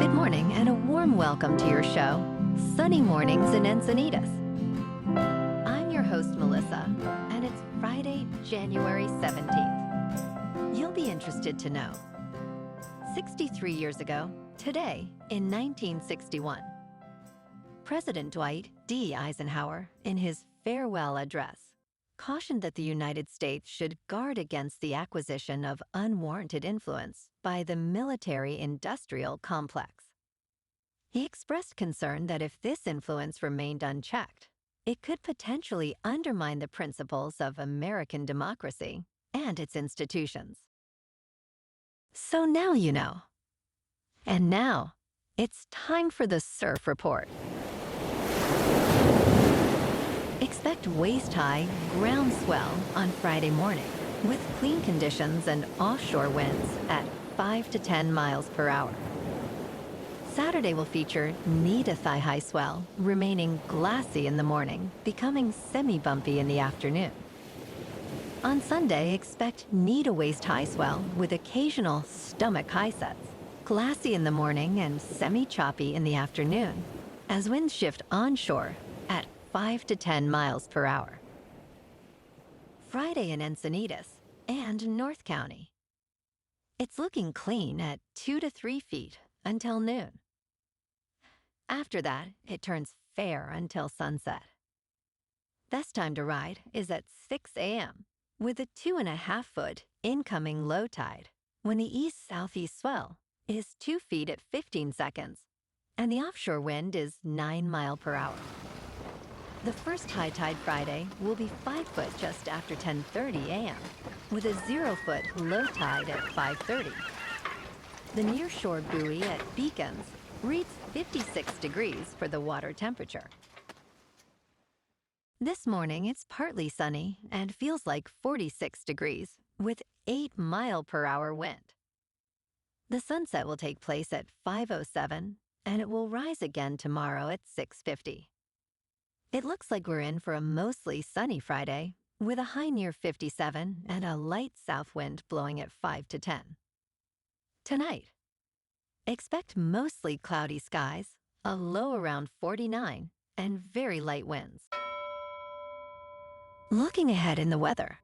Good morning and a warm welcome to your show, Sunny Mornings in Encinitas. I'm your host, Melissa, and it's Friday, January 17th. You'll be interested to know. 63 years ago, today, in 1961, President Dwight D. Eisenhower, in his farewell address, cautioned that the United States should guard against the acquisition of unwarranted influence by the military-industrial complex. He expressed concern that if this influence remained unchecked, it could potentially undermine the principles of American democracy and its institutions. So now you know. And now, it's time for the Surf Report. Expect waist-high ground swell on Friday morning, with clean conditions and offshore winds at 5 to 10 miles per hour. Saturday will feature knee-to-thigh-high swell, remaining glassy in the morning, becoming semi-bumpy in the afternoon. On Sunday, expect knee-to-waist-high swell with occasional stomach-high sets, glassy in the morning and semi-choppy in the afternoon, as winds shift onshore at 5 to 10 miles per hour. Friday in Encinitas and North County. It's looking clean at 2 to 3 feet until noon. After that, it turns fair until sunset. Best time to ride is at 6 a.m. with a 2.5-foot incoming low tide when the east-southeast swell is 2 feet at 15 seconds and the offshore wind is 9 miles per hour. The first high tide Friday will be 5 foot just after 10:30 a.m. with a 0-foot low tide at 5:30. The nearshore buoy at Beacons reads 56 degrees for the water temperature. This morning it's partly sunny and feels like 46 degrees with 8 mile per hour wind. The sunset will take place at 5:07 and it will rise again tomorrow at 6:50. It looks like we're in for a mostly sunny Friday, with a high near 57 and a light south wind blowing at 5 to 10. Tonight, expect mostly cloudy skies, a low around 49, and very light winds. Looking ahead in the weather,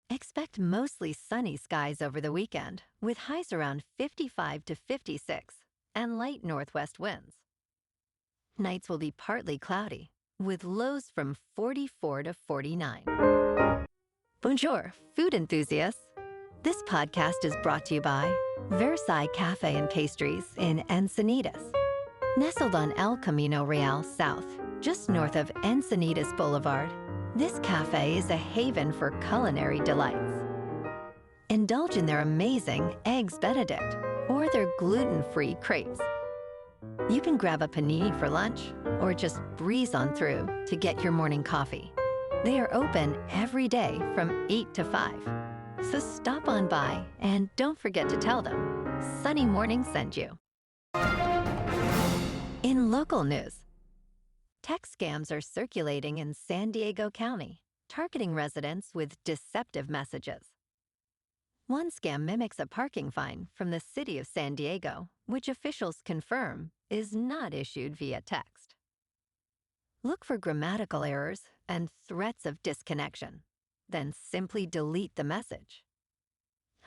expect mostly sunny skies over the weekend, with highs around 55 to 56 and light northwest winds. Nights will be partly cloudy, with lows from 44 to 49. Bonjour, food enthusiasts. This podcast is brought to you by Versailles Cafe and Pastries in Encinitas. Nestled on El Camino Real South, just north of Encinitas Boulevard, this cafe is a haven for culinary delights. Indulge in their amazing Eggs Benedict or their gluten-free crepes. You can grab a panini for lunch or just breeze on through to get your morning coffee. They are open every day from 8 to 5. So stop on by and don't forget to tell them Sunny Morning sent you. In local news, tech scams are circulating in San Diego County, targeting residents with deceptive messages. One scam mimics a parking fine from the city of San Diego, which officials confirm is not issued via text. Look for grammatical errors and threats of disconnection, then simply delete the message.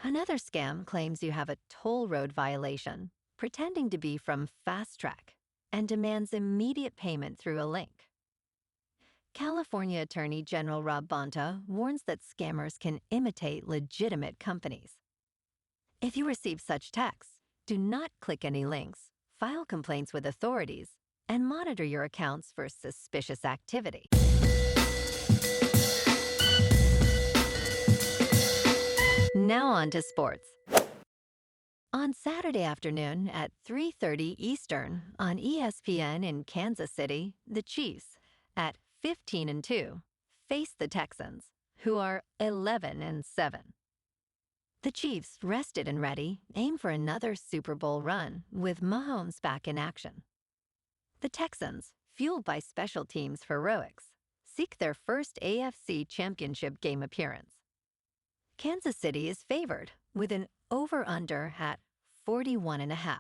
Another scam claims you have a toll road violation, pretending to be from Fast Track, and demands immediate payment through a link. California Attorney General Rob Bonta warns that scammers can imitate legitimate companies. If you receive such texts, do not click any links, file complaints with authorities, and monitor your accounts for suspicious activity. Now on to sports. On Saturday afternoon at 3:30 Eastern on ESPN in Kansas City, the Chiefs, at 15-2, face the Texans, who are 11-7. The Chiefs, rested and ready, aim for another Super Bowl run with Mahomes back in action. The Texans, fueled by special teams heroics, seek their first AFC Championship game appearance. Kansas City is favored with an over-under at 41.5.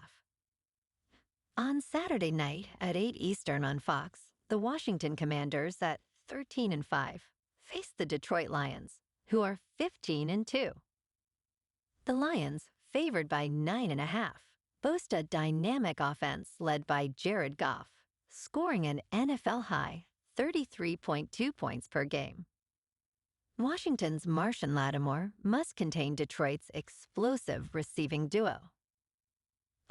On Saturday night at 8 Eastern on Fox, the Washington Commanders at 13-5 face the Detroit Lions, who are 15-2. The Lions, favored by 9.5, boast a dynamic offense led by Jared Goff, scoring an NFL-high 33.2 points per game. Washington's Marshon Lattimore must contain Detroit's explosive receiving duo.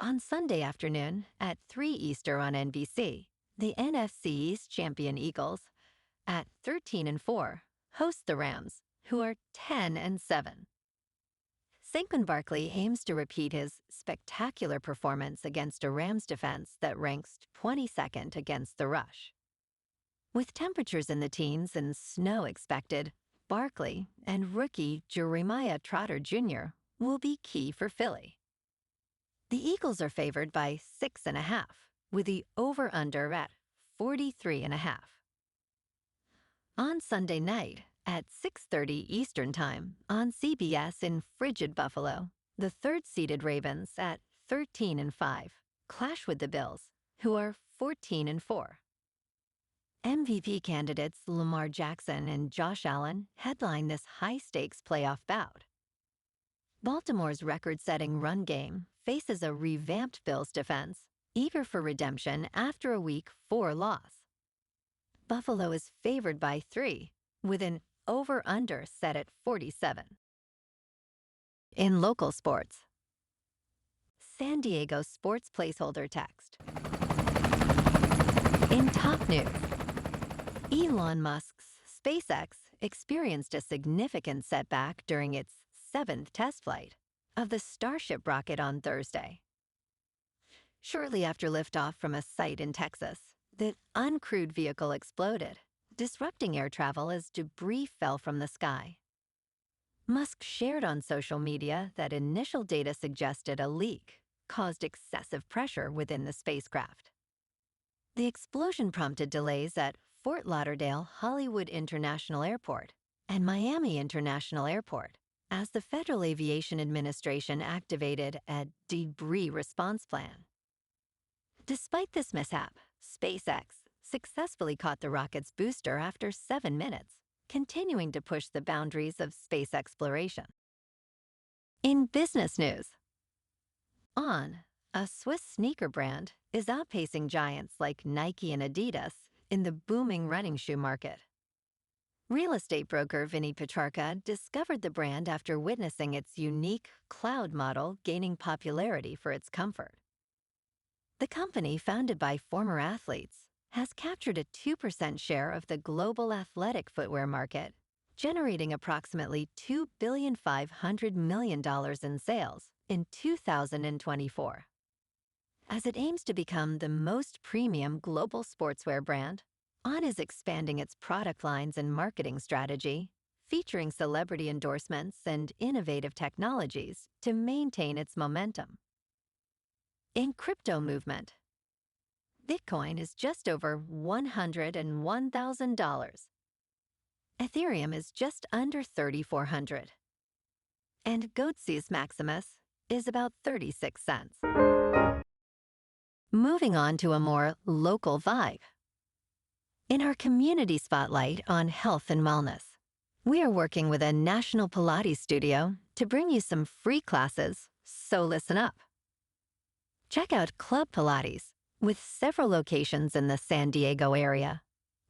On Sunday afternoon at 3 Eastern on NBC, the NFC East champion Eagles, at 13-4, host the Rams, who are 10-7. Saquon Barkley aims to repeat his spectacular performance against a Rams defense that ranks 22nd against the rush. With temperatures in the teens and snow expected, Barkley and rookie Jeremiah Trotter Jr. will be key for Philly. The Eagles are favored by 6.5, with the over-under at 43.5. On Sunday night at 6:30 Eastern Time on CBS in frigid Buffalo, the third-seeded Ravens at 13-5 clash with the Bills, who are 14-4. MVP candidates Lamar Jackson and Josh Allen headline this high-stakes playoff bout. Baltimore's record-setting run game faces a revamped Bills defense, eager for redemption after a Week 4 loss. Buffalo is favored by 3, with an over-under set at 47. In local sports, San Diego sports placeholder text. In top news, Elon Musk's SpaceX experienced a significant setback during its 7th test flight of the Starship rocket on Thursday. Shortly after liftoff from a site in Texas, the uncrewed vehicle exploded, disrupting air travel as debris fell from the sky. Musk shared on social media that initial data suggested a leak caused excessive pressure within the spacecraft. The explosion prompted delays at Fort Lauderdale Hollywood International Airport and Miami International Airport as the Federal Aviation Administration activated a debris response plan. Despite this mishap, SpaceX successfully caught the rocket's booster after 7 minutes, continuing to push the boundaries of space exploration. In business news, On, a Swiss sneaker brand, is outpacing giants like Nike and Adidas in the booming running shoe market. Real estate broker Vinny Petrarca discovered the brand after witnessing its unique cloud model gaining popularity for its comfort. The company, founded by former athletes, has captured a 2% share of the global athletic footwear market, generating approximately $2.5 billion in sales in 2024. As it aims to become the most premium global sportswear brand, On is expanding its product lines and marketing strategy, featuring celebrity endorsements and innovative technologies to maintain its momentum. In crypto movement, Bitcoin is just over $101,000. Ethereum is just under $3,400. And Goatse's Maximus is about 36 cents. Moving on to a more local vibe. In our community spotlight on health and wellness, we are working with a national Pilates studio to bring you some free classes, so listen up. Check out Club Pilates, with several locations in the San Diego area.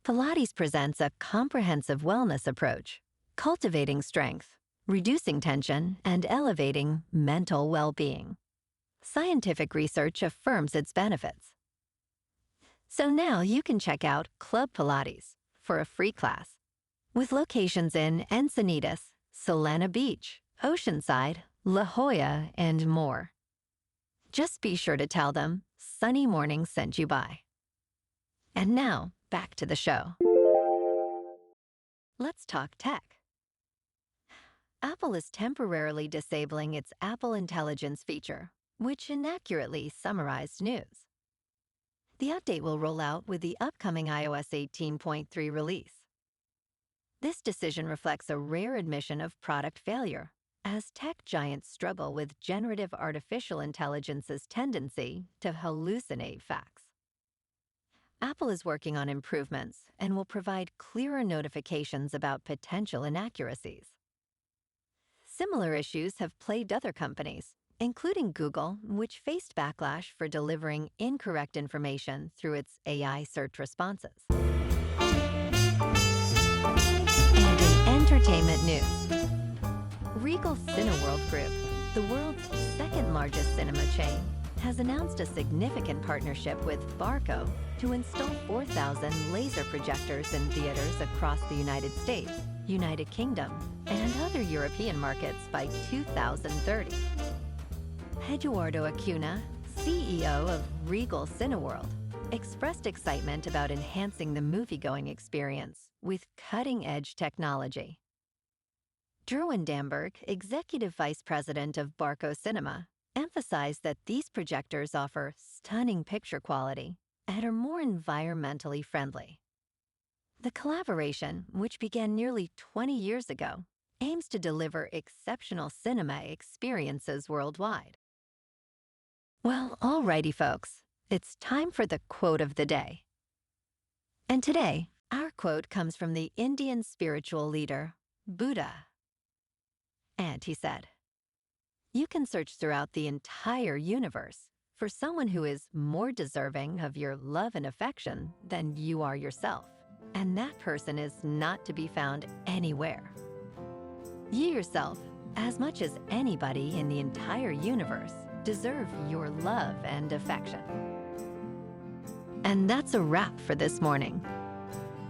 Pilates presents a comprehensive wellness approach, cultivating strength, reducing tension, and elevating mental well-being. Scientific research affirms its benefits. So now you can check out Club Pilates for a free class, with locations in Encinitas, Solana Beach, Oceanside, La Jolla, and more. Just be sure to tell them Sunny Morning sent you by. And now, back to the show. Let's talk tech. Apple is temporarily disabling its Apple Intelligence feature, which inaccurately summarized news. The update will roll out with the upcoming iOS 18.3 release. This decision reflects a rare admission of product failure, as tech giants struggle with generative artificial intelligence's tendency to hallucinate facts. Apple is working on improvements and will provide clearer notifications about potential inaccuracies. Similar issues have plagued other companies, including Google, which faced backlash for delivering incorrect information through its AI search responses. And in entertainment news, Regal Cineworld Group, the world's second-largest cinema chain, has announced a significant partnership with Barco to install 4,000 laser projectors in theaters across the United States, United Kingdom, and other European markets by 2030. Eduardo Acuna, CEO of Regal Cineworld, expressed excitement about enhancing the moviegoing experience with cutting-edge technology. Derwin Damberg, Executive Vice President of Barco Cinema, emphasized that these projectors offer stunning picture quality and are more environmentally friendly. The collaboration, which began nearly 20 years ago, aims to deliver exceptional cinema experiences worldwide. Well, alrighty, folks, it's time for the quote of the day. And today, our quote comes from the Indian spiritual leader, Buddha. And he said, "You can search throughout the entire universe for someone who is more deserving of your love and affection than you are yourself, and that person is not to be found anywhere. You yourself, as much as anybody in the entire universe, deserve your love and affection." And that's a wrap for this morning.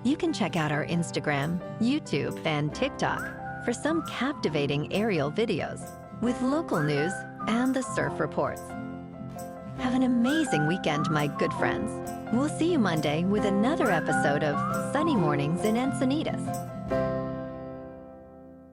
You can check out our Instagram, YouTube, and TikTok for some captivating aerial videos with local news and the surf reports. Have an amazing weekend, my good friends. We'll see you Monday with another episode of Sunny Mornings in Encinitas.